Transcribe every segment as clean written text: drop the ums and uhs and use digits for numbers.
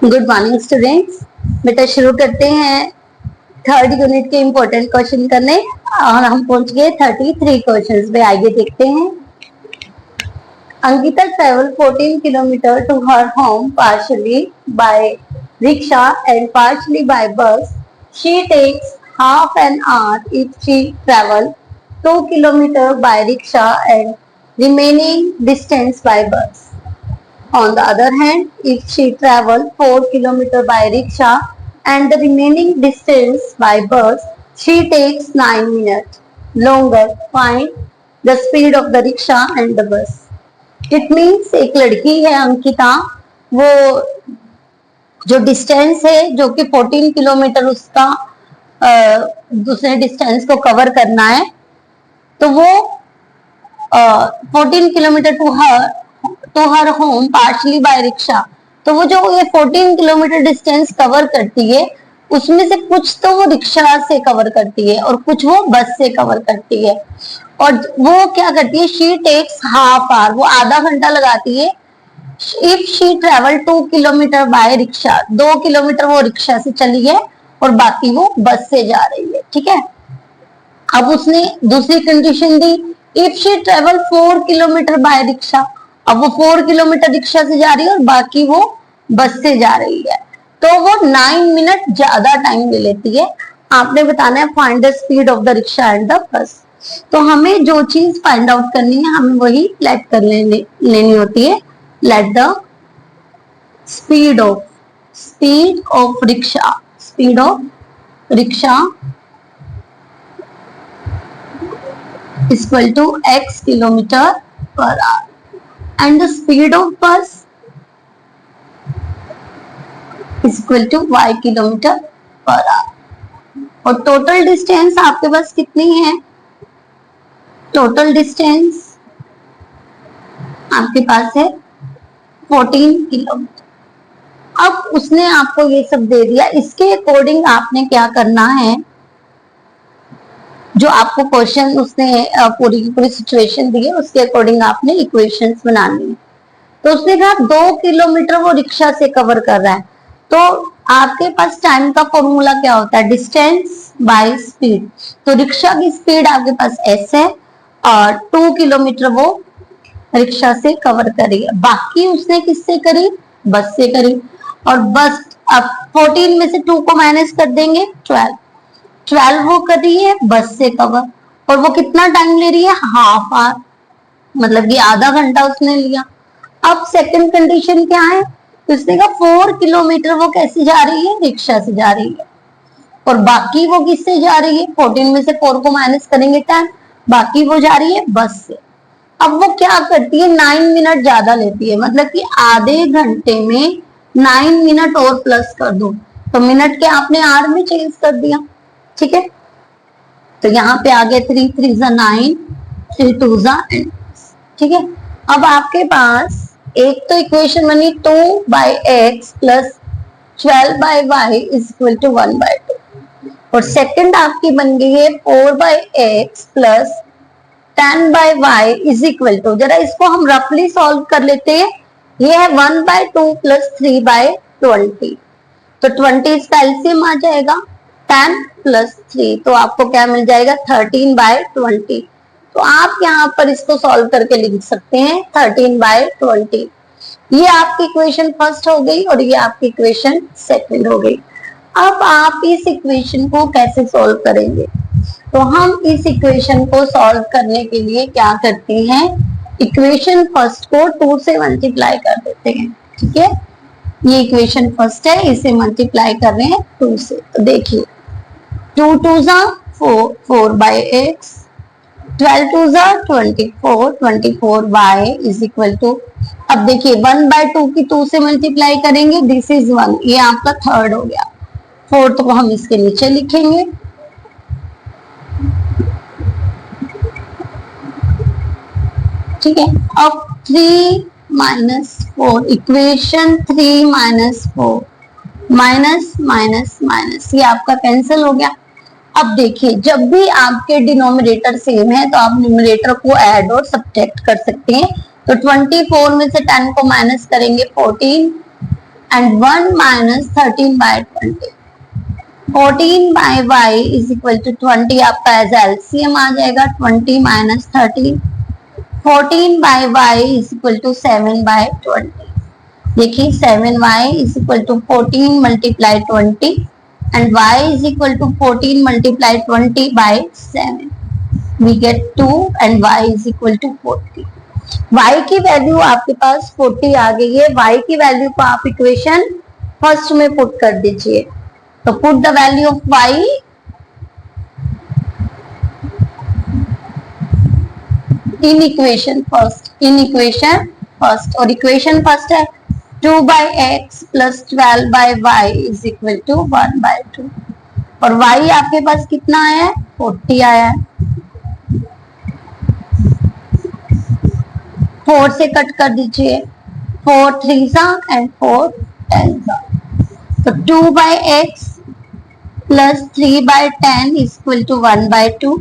Good morning students. बेटा शुरू करते हैं थर्ड यूनिट के इम्पोर्टेंट क्वेश्चन करने और हम पहुंच गए 33 क्वेश्चंस पे। आगे देखते हैं। Ankita travel 14 kilometre to her home partially by rickshaw and partially by bus. She takes half an hour if she travel 2 kilometers by rickshaw and remaining distance by bus. On the other hand, if she travels 4 kilometers by rickshaw and the remaining distance by bus, she takes 9 minutes longer. Find the speed of the rickshaw and the bus. It means एक लड़की है अंकिता, वो जो distance है जो कि 14 kilometre उसका दूसरे डिस्टेंस को कवर करना है, तो वो 14 kilometre to her home partially by rickshaw. तो वो जो ये 14 किलोमीटर डिस्टेंस कवर करती है उसमें से कुछ तो वो रिक्शा से कवर करती है और कुछ वो बस से कवर करती है। और वो क्या करती है, शी टेक्स हाफ आवर, वो आधा घंटा लगाती है। If she travel 2 kilometre bye rickshaw, 2 kilometre वो रिक्शा से चली है और बाकी वो बस से जा रही है। ठीक है, अब उसने दूसरी condition the, if she travel 4 kilometre bye rickshaw. अब वो 4 किलोमीटर रिक्शा से जा रही है और बाकी वो बस से जा रही है, तो वो 9 मिनट ज्यादा टाइम ले लेती है। आपने बताना है find the speed of the rickshaw and the bus. तो हमें जो चीज फाइंड आउट करनी है हमें वही लेट कर लेनी होती है। Let the speed of rickshaw equal to x kilometer per hour and the speed of bus is equal to y kilometer per hour। और टोटल डिस्टेंस आपके पास कितनी है? टोटल डिस्टेंस आपके पास है 14 किलोमीटर। अब उसने आपको ये सब दे दिया, इसके अकॉर्डिंग आपने क्या करना है, जो आपको क्वेश्चन उसने पूरी की पूरी सिचुएशन दी है उसके अकॉर्डिंग आपने इक्वेशंस बनानी है। तो उसने कहा 2 किलोमीटर वो रिक्शा से कवर कर रहा है, तो आपके पास टाइम का फॉर्मूला क्या होता है? Distance by speed. तो रिक्शा की स्पीड आपके पास s है और 2 किलोमीटर वो रिक्शा से कवर करी है। बाकी उसने किससे करी? बस से करी। और बस अब 14 में से 2 को माइनस कर देंगे 12 वो कर रही है बस से कवर, और वो कितना टाइम ले रही है? हाफ आवर, मतलब कि आधा घंटा उसने लिया। अब सेकंड कंडीशन क्या है? उसने कहा 4 किलोमीटर वो कैसे जा रही है? रिक्शा से जा रही है। और बाकी वो किससे जा रही है? 14 में से 4 को माइनस करेंगे 10, बाकी वो जा रही है बस से। अब वो क्या करती है? 9 मिनट ज्यादा लेती है, मतलब कि आधे घंटे में 9 मिनट और प्लस कर दो, तो मिनट के आपने आवर में चेंज कर दिया। ठीक है, तो यहाँ पे आ गए 3 3 9, 3 2 8। ठीक है, अब आपके पास एक तो इक्वेशन बनी 2/x plus 12/y is equal to 1/2, और सेकंड आपकी बन गई है 4/x plus 10/y is equal to, जरा इसको हम रफली सॉल्व कर लेते हैं। ये है 1/2 प्लस 3/20, तो 20 इसका एलसीएम आ जाएगा 10 प्लस 3, तो आपको क्या मिल जाएगा? 13/20। तो आप यहाँ पर इसको सॉल्व करके लिख सकते हैं 13/20। ये आपकी इक्वेशन फर्स्ट हो गई और ये आपकी इक्वेशन सेकंड हो गई। अब आप इस इक्वेशन को कैसे सॉल्व करेंगे? तो हम इस इक्वेशन को सॉल्व करने के लिए क्या करते हैं, इक्वेशन फर्स्ट को 2 से मल्टीप्लाई कर देते हैं। ठीक है, ये इक्वेशन फर्स्ट है, इसे मल्टीप्लाई कर रहे हैं 2 से। तो देखिए 2 2 4, 4/x, 12 2 24, 24y is equal to, अब देखिए 1/2 की 2 से मल्टीप्लाई करेंगे, दिस इज 1, ये आपका थर्ड हो गया। फोर्थ को हम इसके नीचे लिखेंगे। ठीक है, अब 3 - 4, इक्वेशन 3 - 4 माइनस माइनस माइनस, ये आपका कैंसिल हो गया। अब देखिए जब भी आपके डिनोमिनेटर सेम है तो आप न्यूमरेटर को ऐड और सब्ट्रैक्ट कर सकते हैं। तो 24 में से 10 को माइनस करेंगे 14 and 1 minus 13 by 20. 14 by y is equal to 20 आपका एज एलसीएम आ जाएगा 20 minus 13. 14 by y is equal to 7 by 20. देखिए 7y is equal to 14 multiply 20 and y is equal to 14 multiply 20 by 7. We get 2 and y is equal to 40. y की value आपके पास 40 आ गई है. y की value को आप equation first में put कर दीजिए. तो put the value of y in equation first और इक्वेशन फर्स्ट है 2 by x plus 12 by y is equal to 1 by 2 और y आपके पास कितना आया है 40 आया है. 4 से कट कर दीजिए 4 3 सा एंड 4 10 सा. तो 2 by x plus 3 by 10 is equal to 1 by 2.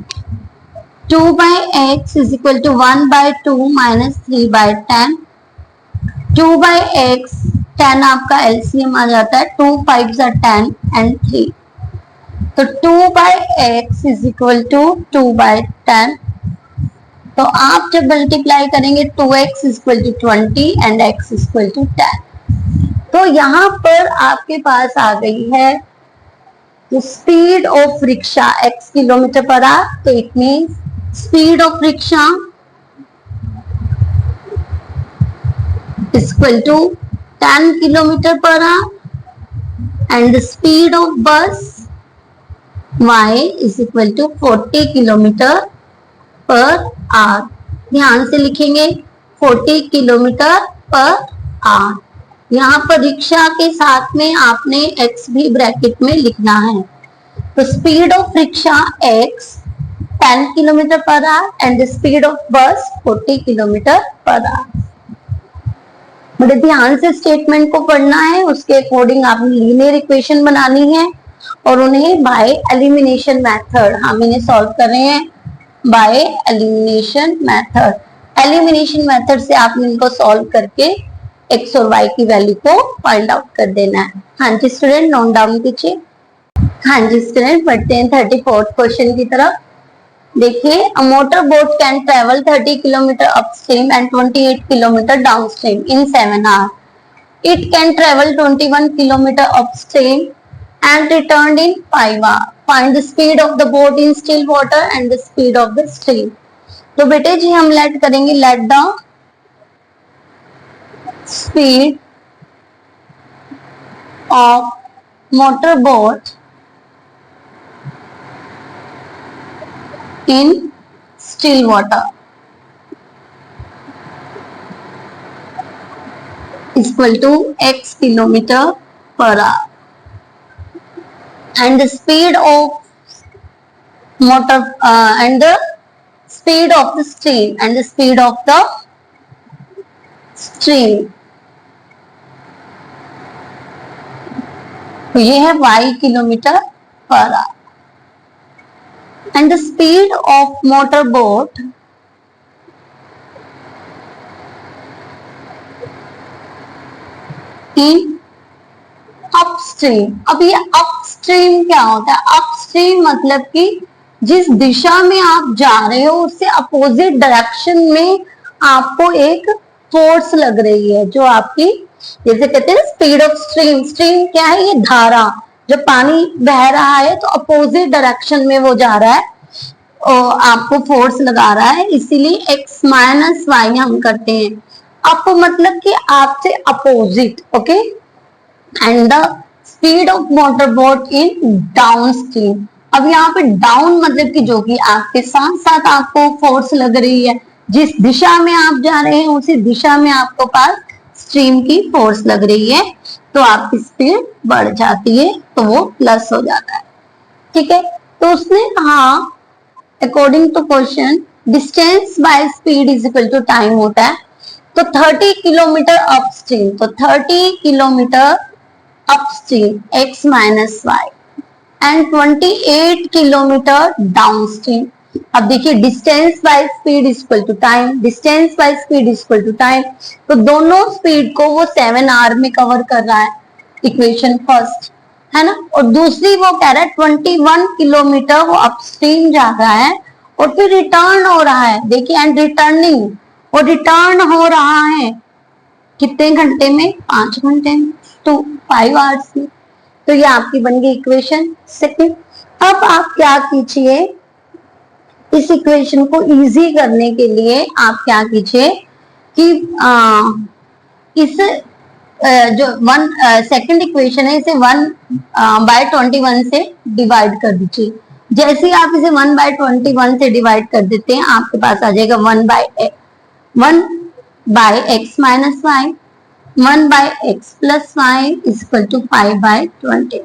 2 by x is equal to 1 by 2 minus 3 by 10. 2 by x 10 आपका एलसीएम आ जाता है 2 5 are 10 and 3. तो 2 by x is equal to 2 by 10. तो आप जब मल्टीप्लाई करेंगे 2x is equal to 20 and x is equal to 10. तो यहाँ पर आपके पास आ गई है speed of rickshaw x kilometre per hour. तो it means speed of rickshaw is equal to 10 kilometer per hour and the speed of bus y is equal to 40 kilometer per hour. ध्यान से लिखेंगे 40 किलोमीटर पर आवर. यहाँ पर rickshaw के साथ में आपने x भी ब्रैकेट में लिखना है. तो speed of rickshaw x 10 kilometre per our and the speed of बस 40 किलोमीटर पर आवर. बड़े ध्यान से स्टेटमेंट को पढ़ना है. उसके अकॉर्डिंग आपने लीनियर इक्वेशन बनानी है और उन्हें बाय एलिमिनेशन मेथड हम इन्हें सॉल्व कर रहे हैं by elimination method. Elimination method से आपने इनको सॉल्व करके x और y की वैल्यू को फाइंड आउट कर देना है. हाँ जी स्टूडेंट नोट डाउन कीजिए. हाँ जी स्टूडेंट बढ़ते हैं 34th क्वेश्चन की तरफ. देखिए a motor boat can travel 30 km upstream and 28 km downstream in 7 hours. It can travel 21 km upstream and return in 5 hours. Find the speed of the boat in still water and the speed of the stream. तो बेटे जी हम late करेंगे let the speed of motor boat in still water is equal to x kilometer per hour and the speed of motor and the speed of the stream and the speed of the stream. तो ये है y kilometre per our and the speed of motor boat in upstream. अब ये upstream क्या होता है? upstream मतलब कि जिस दिशा में आप जा रहे हो उससे अपोजिट डायरेक्शन में आपको एक फोर्स लग रही है जो आपकी जैसे कहते हैं स्पीड ऑफ स्ट्रीम. स्ट्रीम क्या है? ये धारा. जब पानी बह रहा है तो अपोजिट डायरेक्शन में वो जा रहा है और आपको फोर्स लगा रहा है. इसीलिए x माइनस वाई हम करते हैं. अप मतलब कि आपसे opposite. Okay and the speed of motor boat in down stream. अब यहाँ पे डाउन मतलब कि जो कि आपके साथ साथ आपको फोर्स लग रही है. जिस दिशा में आप जा रहे हैं उसी दिशा में आपको पास स्ट्रीम की फोर्स लग रही है तो आपकी स्पीड बढ़ जाती है तो वो प्लस हो जाता है. ठीक है. तो उसने कहा according to question distance by speed is equal to time होता है. तो 30 किलोमीटर अपस्ट्रीम. तो 30 kilometre upstream x minus Y and 28 kilometre downstream. अब देखिए distance by speed is equal to time. Distance by speed is equal to time. तो दोनों speed को वो 7 आवर में कवर कर रहा है. इक्वेशन फर्स्ट, है ना। और दूसरी वो कह रहा है 21 किलोमीटर वो अपस्ट्रीम जा रहा है और फिर रिटर्न हो रहा है, देखिए, एंड रिटर्निंग, वो रिटर्न हो रहा है कितने घंटे में, 5 घंटे में, तो 5 आवर्स में। तो ये आपकी बन गई इक्वेशन सेकंड। अब आप क्या कीजिए, इस इक्वेशन को इजी करने के लिए आप क्या कीजिए कि इस जो वन सेकंड इक्वेशन है इसे 1/21 से डिवाइड कर दीजिए। जैसे ही आप इसे 1/21 से डिवाइड कर देते हैं आपके पास आ जाएगा 1/x minus Y, 1/x plus Y equal to 5/21।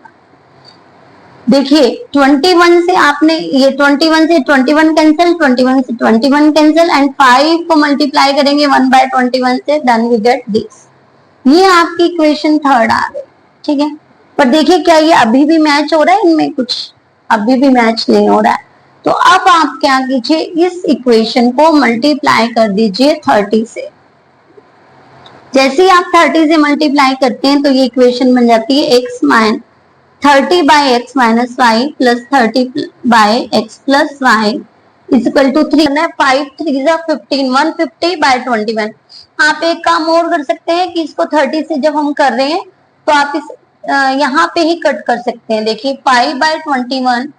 देखिए 21 से आपने ये 21 से 21 कैंसिल, 21 से 21 कैंसिल एंड 5 को मल्टीप्लाई करेंगे 1/21 से, देन वी गेट दिस। ये आपकी इक्वेशन थर्ड आ गई, ठीक है। पर देखिए क्या ये अभी भी मैच हो रहा है, इनमें कुछ अभी भी मैच नहीं हो रहा है। तो अब आप क्या कीजिए, इस इक्वेशन को मल्टीप्लाई कर दीजिए 30 से। जैसे ही आप 30 से मल्टीप्लाई करते हैं तो ये इक्वेशन बन जाती है 30/x minus Y plus 30/x plus Y equal to 3। 5 3 15, 150/21। आप एक काम और कर सकते हैं कि इसको 30 से जब हम कर रहे हैं तो आप इस यहाँ पे ही कट कर सकते हैं। देखिए 5/21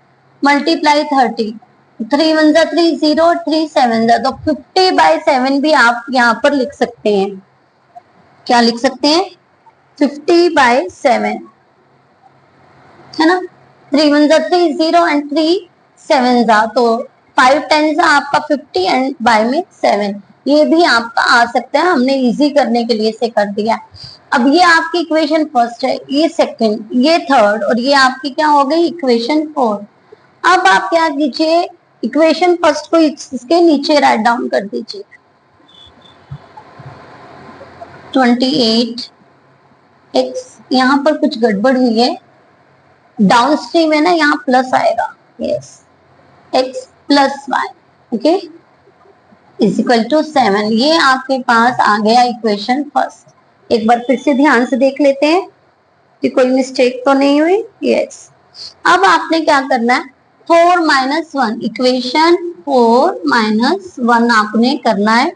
मल्टीप्लाई 30, 3 1 3 0, 3 7 तो 50/7 भी आप यहाँ पर लिख सकते हैं। क्या लिख सकते हैं, 50/7, है ना। 3 1 3 0 एंड 3 7 तो 5 10 आपका 50 एंड बाय में 7, ये भी आपका आ सकता है। हमने इजी करने के लिए इसे कर दिया। अब ये आपकी इक्वेशन फर्स्ट है, ये सेकंड, ये थर्ड और ये आपकी क्या हो गई इक्वेशन फोर्थ। अब आप क्या कीजिए, इक्वेशन फर्स्ट को इसके नीचे राइट डाउन कर दीजिए। 28x, यहाँ पर कुछ गड़बड़ हुई है, डाउन स्ट्रीम है ना, यहाँ प्लस आएगा, yes, x plus Y, okay, is equal to 7। ये आपके पास आ गया इक्वेशन फर्स्ट। एक बार फिर से ध्यान से देख लेते हैं कि कोई मिस्टेक तो नहीं हुई, यस। अब आपने क्या करना है, 4 - 1, इक्वेशन 4 - 1 आपने करना है।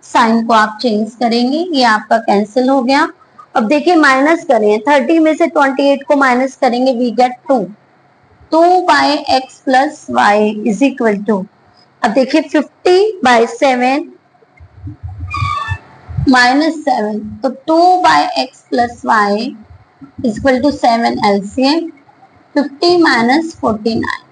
साइन को आप चेंज करेंगे, ये आपका कैंसिल हो गया। अब देखिए माइनस करें, 30 में से 28 को माइनस करेंगे, we get 2/x plus Y is equal to, अब देखिए 50/7 माइनस 7 तो 2/x plus Y is equal to 7 LCM, 50 - 49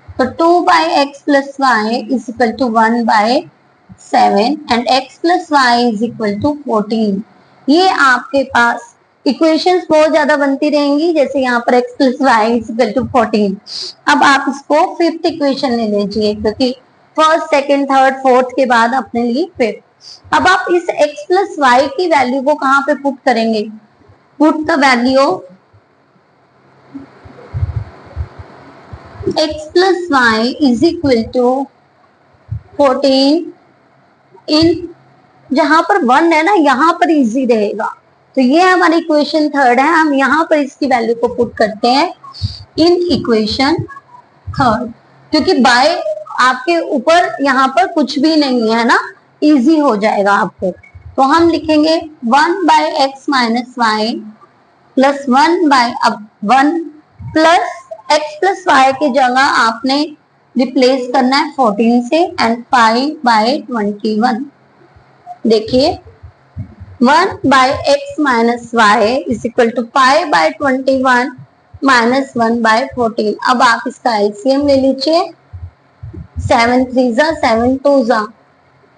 तो 2/x plus Y is equal to 1/7 and x plus Y is equal to 14। ये आपके पास इक्वेशंस बहुत ज्यादा बनती रहेंगी, जैसे यहाँ पर x plus Y is equal to 14। अब आप इसको फिफ्थ इक्वेशन ले लीजिए, क्योंकि फर्स्ट सेकंड थर्ड फोर्थ के बाद अपने लिए फिफ्थ। अब आप इस x प्लस वाई की वैल्यू को कहाँ पे पुट करेंगे, put the value x plus Y is equal to 14 in, जहां पर 1 है ना यहाँ पर इजी रहेगा, तो ये हमारी इक्वेशन थर्ड है। हम यहाँ पर इसकी वैल्यू को पुट करते हैं इन इक्वेशन थर्ड, क्योंकि बाय आपके ऊपर यहाँ पर कुछ भी नहीं है ना, इजी हो जाएगा आपको। तो हम लिखेंगे 1/x minus Y plus 1 plus x plus Y की जगह आपने रिप्लेस करना है 14 से एंड 5/21। देखिए 1/x minus Y is equal to 5/21 minus 1/14। अब आप इसका एलसीएम ले लीजिए, 7 3 7 2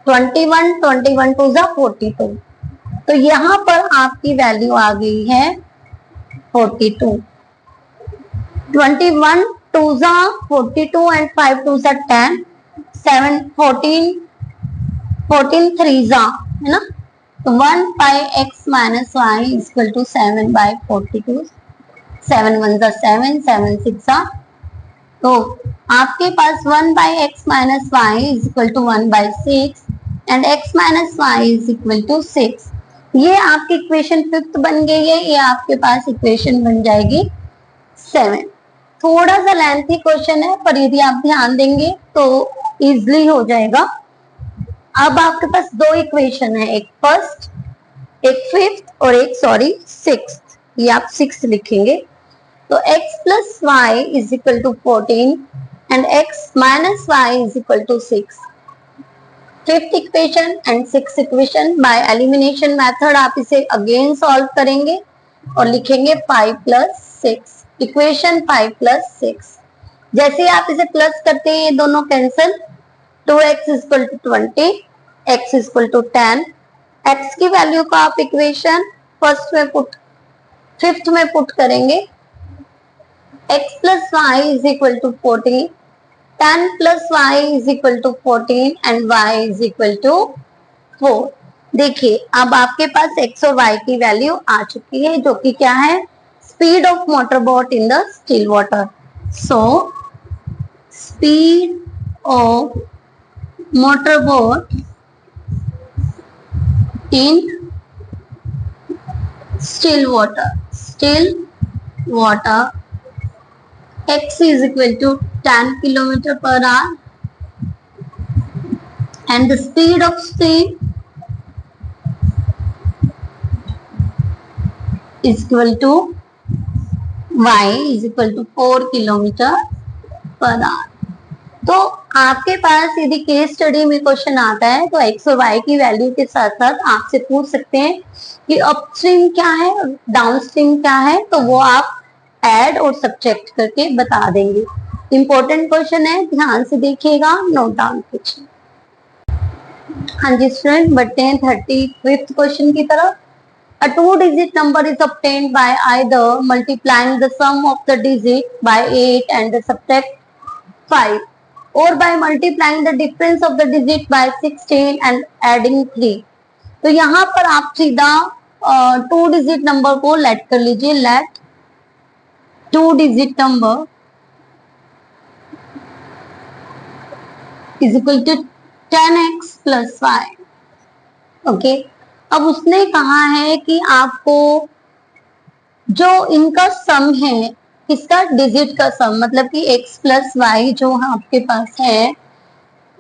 21, 21 2 42। तो यहाँ पर आपकी वैल्यू आ गई है 42। 21 2 42 एंड 5 2 10, 7 14 14 3 है ना, तो 1/x minus Y is equal to 7/42, 7 1 7 7 6 तो आपके पास 1/x minus Y is equal to 1/6 and x minus Y is equal to 6। ये आपकी इक्वेशन 5th बन गई है, ये आपके पास इक्वेशन बन जाएगी 7। थोड़ा सा लेंथी क्वेश्चन है, पर यदि आप ध्यान देंगे तो इजिली हो जाएगा। अब आपके पास दो इक्वेशन है, एक फर्स्ट, एक 5th और एक सिक्स्थ। ये आप 6 लिखेंगे। तो x plus y is equal to 14 and x minus y is equal to 6। Fifth equation and six equation by elimination method आप इसे अगेन सॉल्व करेंगे और लिखेंगे 5 प्लस 6, इक्वेशन 5 प्लस 6। जैसे ही आप इसे प्लस करते हैं ये दोनों cancel, 2x is equal to 20, x is equal to 10। x की वैल्यू को आप इक्वेशन फर्स्ट में पुट, फिफ्थ में पुट करेंगे, x plus y is equal to 14, 10 plus y is equal to 14 and y is equal to 4। देखिए अब आपके पास x और y की वैल्यू आ चुकी है, जो कि क्या है, speed of motor boat in the still water. So speed of motor boat in still water x is equal to 10 kilometer per hour and the speed of steam is equal to y is equal to 4 kilometer per hour। तो आपके पास यदि case study में question आता है तो x और y की value के साथ साथ आपसे पूछ सकते हैं कि अपस्ट्रीम क्या है, डाउनस्ट्रीम क्या है, तो वो आप ऐड और सब्ट्रैक्ट करके बता देंगे। इंपॉर्टेंट क्वेश्चन है, ध्यान से देखिएगा, नोट डाउन कीजिए। हाँ जी स्टूडेंट, बढ़ते हैं 35th क्वेश्चन की तरफ। A two-digit number is obtained by either multiplying the sum of the digit by 8 and subtract 5 or by multiplying the difference of the digit by 16 and adding 3। तो यहाँ पर आप सीधा टू डिजिट नंबर को let कर लीजिए, let two digit number is equal to 10x plus 5। Okay, अब उसने कहा है कि आपको जो इनका सम है, किसका, डिजिट का सम, मतलब कि x प्लस वाई जो आपके पास है,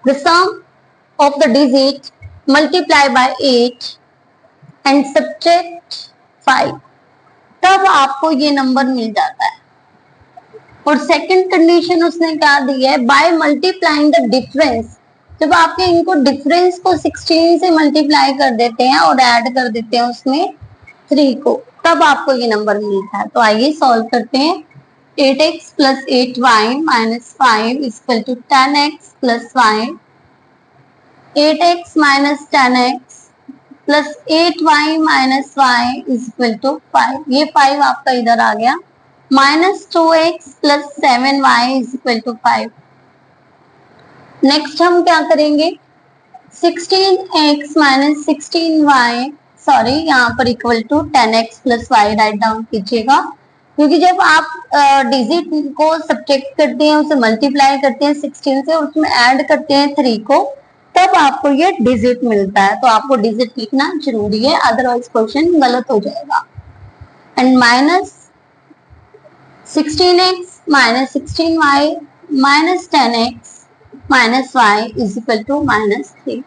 the sum of the digit multiply by 8 and subtract 5, तब आपको ये नंबर मिल जाता है। और सेकंड कंडीशन उसने क्या दी है, बाय मल्टीप्लाइंग द डिफरेंस, जब आपके इनको डिफरेंस को 16 से मल्टीप्लाई कर देते हैं और ऐड कर देते हैं उसमें 3 को, तब आपको ये नंबर मिलता है। तो आइए सॉल्व करते हैं। 8x plus 8y minus 5 equal to 10x plus 5, 8x minus 10x plus 8y minus y equal to 5। ये 5 आपका इधर आ गया, minus 2x plus 7y equal to 5। Next हम क्या करेंगे, 16x माइनस 16y, सॉरी यहाँ पर equal to 10x plus y write down कीजिएगा, क्योंकि जब आप डिजिट को सब्ट्रैक्ट करते हैं, उसे मल्टीप्लाई करते हैं 16 से और उसमें ऐड करते हैं 3 को, तब आपको ये डिजिट मिलता है। तो आपको डिजिट लिखना जरूरी है, अदरवाइज क्वेश्चन गलत हो जाएगा। And minus 16x minus 16y minus 10x minus y is equal to minus 3।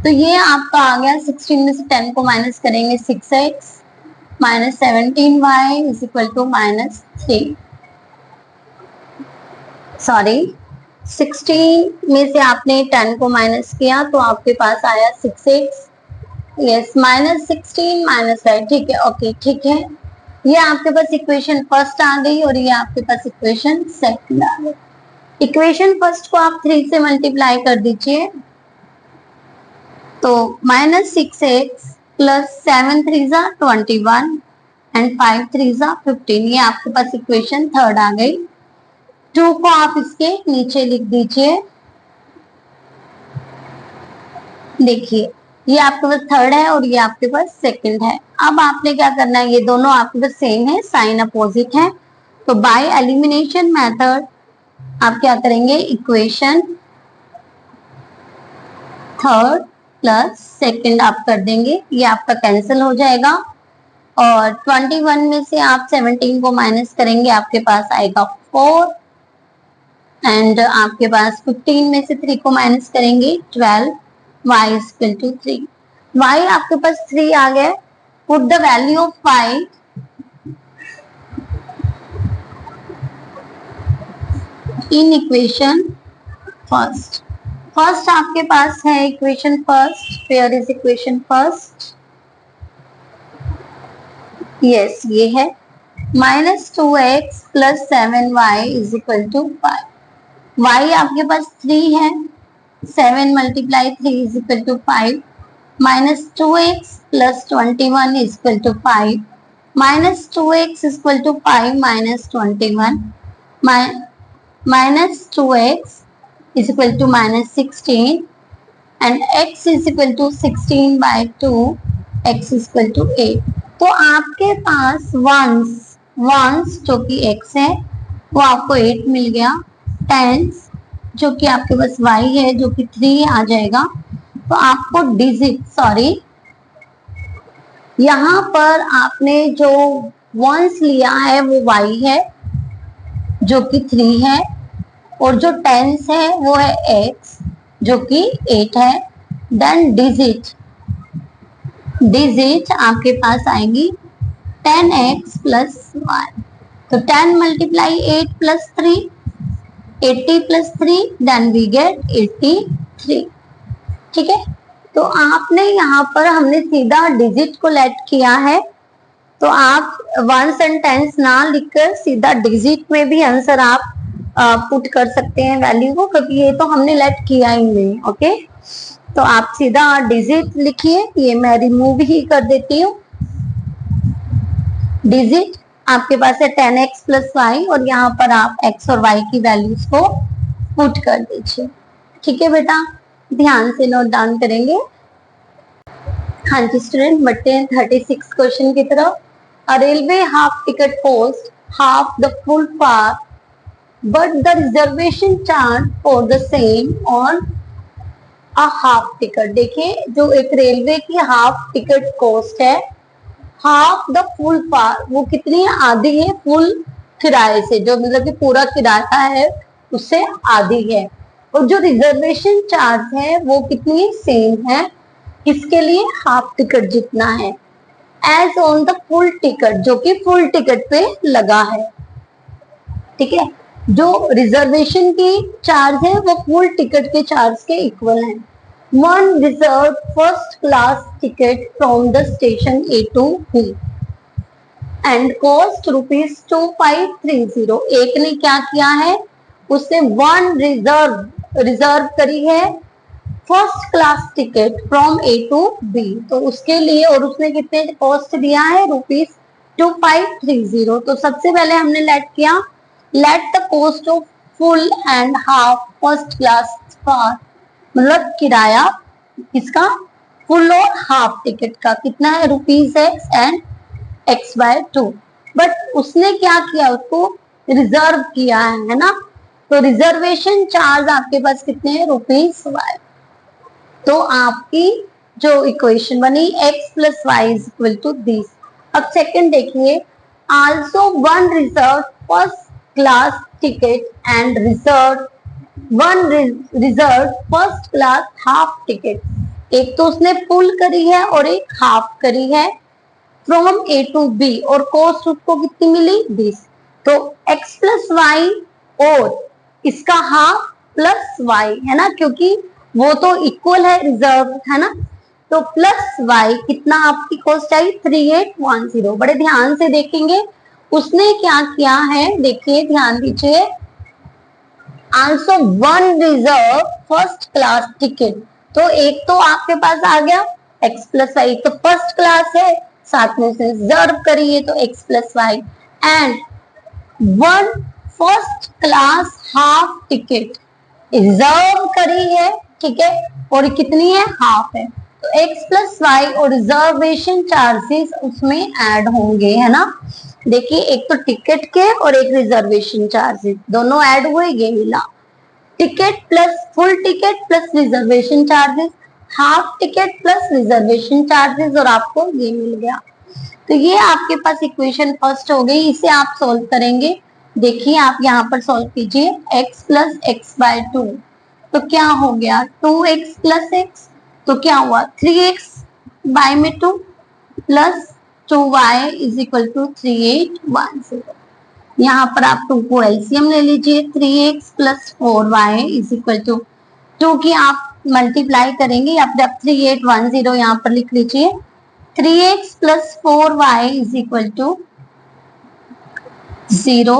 तो ये आपका आ गया, 16 में से 10 को माइनस करेंगे 6x minus 17y is equal to minus 3। Sorry, 16 में से आपने 10 को माइनस किया तो आपके पास आया 6x, yes, minus 16 minus y, ठीक है, ओके ठीक है। ये आपके पास इक्वेशन फर्स्ट आ गई और ये आपके पास इक्वेशन सेकंड आ गई। इक्वेशन फर्स्ट को आप 3 से मल्टीप्लाई कर दीजिए, तो माइनस 6x प्लस 7 3 जा 21 एंड 5 3 जा 15, ये आपके पास इक्वेशन थर्ड आ गई। 2 को आप इसके नीचे लिख दीजिए। देखिए ये आपके पास थर्ड है और ये आपके पास सेकंड है। अब आपने क्या करना है, ये दोनों आपके पास सेम है, साइन अपोजिट है, तो बाय एलिमिनेशन मेथड आप क्या करेंगे, इक्वेशन थर्ड प्लस सेकंड आप कर देंगे, ये आपका कैंसिल हो जाएगा। और 21 में से आप 17 को माइनस करेंगे, आपके पास आएगा 4। एंड आपके पास 15 में से 3 को माइनस करेंगे 12, y is equal to 3। y आपके पास 3 आ गया। Put the value of y in equation first. First आपके पास है equation first, where is equation first, yes ये है -2x plus 7y is equal to 5। y आपके पास 3 है, 7 multiply 3 is equal to 5, -2x plus 21 is equal to 5, -2x is equal to 5 minus 21, -2x is equal to -16 and x is equal to 16 by 2, x is equal to 8। तो आपके पास once जो कि x है वो आपको 8 मिल गया, टेंस जो कि आपके पास y है जो कि 3 आ जाएगा। तो आपको डिजिट यहाँ पर आपने जो वंस लिया है वो y है जो कि 3 है, और जो टेंस है वो है x जो कि 8 है। देन डिजिट आपके पास आएगी 10x प्लस 1। तो 10 multiply 8 plus 3, 80 plus 3, then we get 83। ठीक है, तो आपने यहाँ पर हमने सीधा डिजिट को लेट किया है, तो आप वंस एंड टेंस ना लिखकर सीधा डिजिट में भी आंसर आप पुट कर सकते हैं वैल्यू को, क्योंकि ये तो हमने लेट किया ही नहीं। ओके, तो आप सीधा डिजिट लिखिए, ये मैं रिमूव ही कर देती हूँ। डिजिट आपके पास है 10x प्लस y, और यहाँ पर आप x और y की वैल्यूज को पुट कर दीजिए। ठीक है बेटा, ध्यान से नोट डाउन करेंगे। हाँ जी स्टूडेंट, बढ़ते हैं 36 क्वेश्चन की तरफ। A railway half ticket cost half the full fare but the reservation charge for the same on a half ticket। देखिए, जो एक रेलवे की हाफ टिकट कॉस्ट है, हाफ द फुल फेयर वो कितनी है, आधी है फुल किराए से, जो मतलब कि पूरा किराया है उससे आधी है। और जो रिजर्वेशन चार्ज है वो कितनी सेम है, इसके लिए हाफ टिकट जितना है, as on the full ticket जो कि फुल टिकट पे लगा है। ठीक है, जो रिजर्वेशन की चार्ज है वो फुल टिकट के चार्ज के इक्वल है। One reserve first class ticket from the station A to B and cost ₹2530। एक ने क्या किया है, उसने वन रिजर्व करी है first class ticket from A to B, तो उसके लिए, और उसने कितने कॉस्ट दिया है, ₹2530। तो सबसे पहले हमने लेट किया, let the cost of full and half first class for, मतलब किराया इसका फुल और हाफ टिकट का कितना है, ₹x एंड x/2। बट उसने क्या किया, उसको रिजर्व किया है ना, तो रिजर्वेशन चार्ज आपके पास कितने हैं, ₹y। तो आपकी जो इक्वेशन बनी x plus y is equal to this. अब सेकंड देखिए, also one reserve first class ticket and reserve first class half ticket. एक तो उसने फुल करी है और एक हाफ करी है फ्रॉम A to B, और कॉस्ट उसको कितनी मिली, 20। तो x प्लस वाई और इसका हाफ प्लस y है ना, क्योंकि वो तो इक्वल है, रिजर्व है ना, तो प्लस y कितना आपकी कॉस्ट आई, 3810। बड़े ध्यान से देखेंगे उसने क्या किया है, देखिए ध्यान दीजिए, also one reserve first class ticket. तो एक तो आपके पास आ गया x प्लस वाई, तो फर्स्ट क्लास है, साथ में से रिजर्व करिए तो x plus Y, and one first class half ticket reserve करी है, ठीक है, और कितनी है, हाफ है, तो x प्लस वाई और रिजर्वेशन चार्जेस उसमें ऐड होंगे, है ना। देखिए, एक तो टिकट के और एक रिजर्वेशन चार्जेस दोनों ऐड हुए, ये मिला ticket plus full ticket plus reservation charges, half ticket plus reservation charges और आपको ये मिल गया। तो ये आपके पास इक्वेशन फर्स्ट हो गई, इसे आप सोल्व करेंगे। देखिए आप यहाँ पर सोल्व कीजिए, x plus x by two, तो क्या हो गया 2x प्लस एक्स, तो क्या हुआ 3x बाय में 2 plus 2y is equal to 3810। यहाँ पर आप 2 को एलसीएम ले लीजिए, 3x plus 4y is equal to 2 की आप मल्टीप्लाई करेंगे या फिर आप 3810 यहाँ पर लिख लीजिए, 3x plus 4y is equal to 0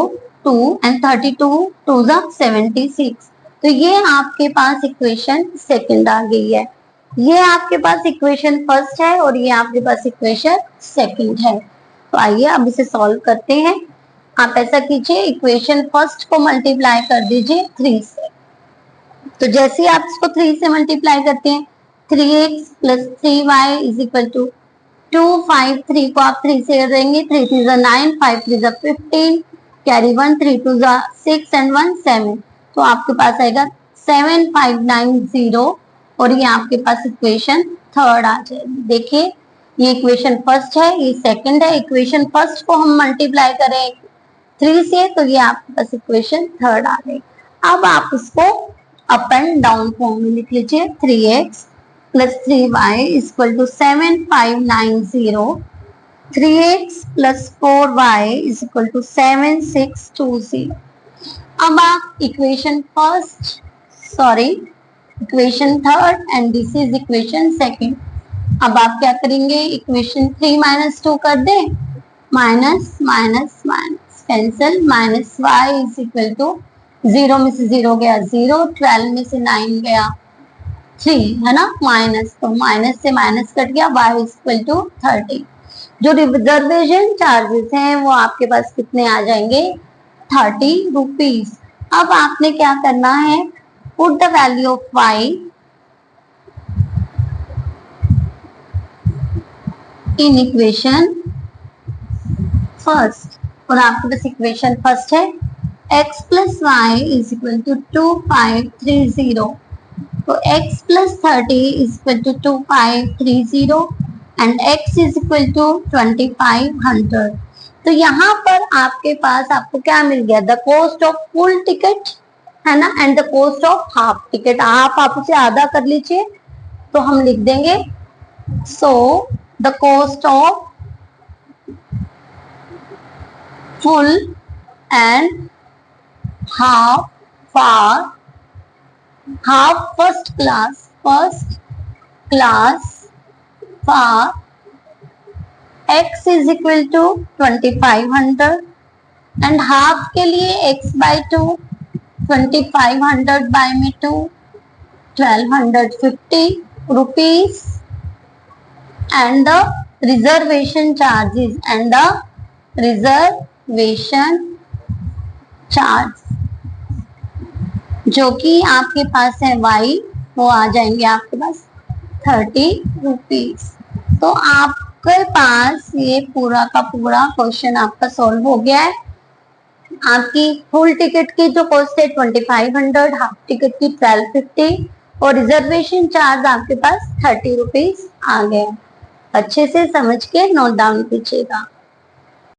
2 and 32 2 76। तो ये आपके पास इक्वेशन सेकंड आ गई है, ये आपके पास इक्वेशन फर्स्ट है और ये आपके पास इक्वेशन सेकंड है। तो आइए अब इसे सॉल्व करते हैं। आप ऐसा कीजिए, इक्वेशन फर्स्ट को मल्टीप्लाई कर दीजिए 3 से। तो जैसे आप इसको 3 से मल्टीप्लाई करते हैं, 3x plus 3y is equal to 2 5 3 को आप 3 से कर देंगे, 3 3 9 5 3 15 कैरी 1 3 2 6 एंड 1 7। तो आपके पास आएगा 7590 और ये आपके पास इक्वेशन थर्ड आ जाएगी। देखिए ये इक्वेशन फर्स्ट है, ये सेकंड है। इक्वेशन फर्स्ट को हम मल्टीप्लाई करें 3 से तो ये आपके पास इक्वेशन थर्ड आ गई। अब आप इसको अप एंड डाउन फॉर्म में लिख लीजिए, 3x plus 3y equal to 7590, 3x plus 4y is equal to 7620। अब आप equation third and this is equation second. अब आप क्या करेंगे, इक्वेशन 3 माइनस 2 कर दें, minus minus minus cancel, minus y is equal to 0 में से 0 गया 0, 12 में से 9 गया 3 है ना, माइनस, तो माइनस से माइनस कट गया, y इज इक्वल टू 30। जो रिजर्वेशन चार्जेस हैं वो आपके पास कितने आ जाएंगे, 30 रुपीज। अब आपने क्या करना है, put the value of y in equation first, और आपके पास इक्वेशन फर्स्ट है x plus Y is equal to 2530, तो x plus 30 is equal to 2530 and x is equal to 2500। तो यहाँ पर आपके पास आपको क्या मिल गया, the cost of full ticket है ना and the cost of half ticket. आप उसे आधा कर लीजिए, तो हम लिख देंगे so the cost of full and half first class for x is equal to 2500 and half के लिए x by 2 2500 by में 2 1250 rupees and the reservation charges and the reservation charge जो कि आपके पास है y, वो आ जाएंगे आपके पास 30 रुपीज। तो आपके पास ये पूरा का पूरा क्वेश्चन आपका सॉल्व हो गया है। आपकी फुल टिकट की जो कॉस्ट है 2500, हाफ टिकट की 1250 और रिजर्वेशन चार्ज आपके पास 30 रुपीज आ गया। अच्छे से समझ के नोट डाउन कीजिएगा।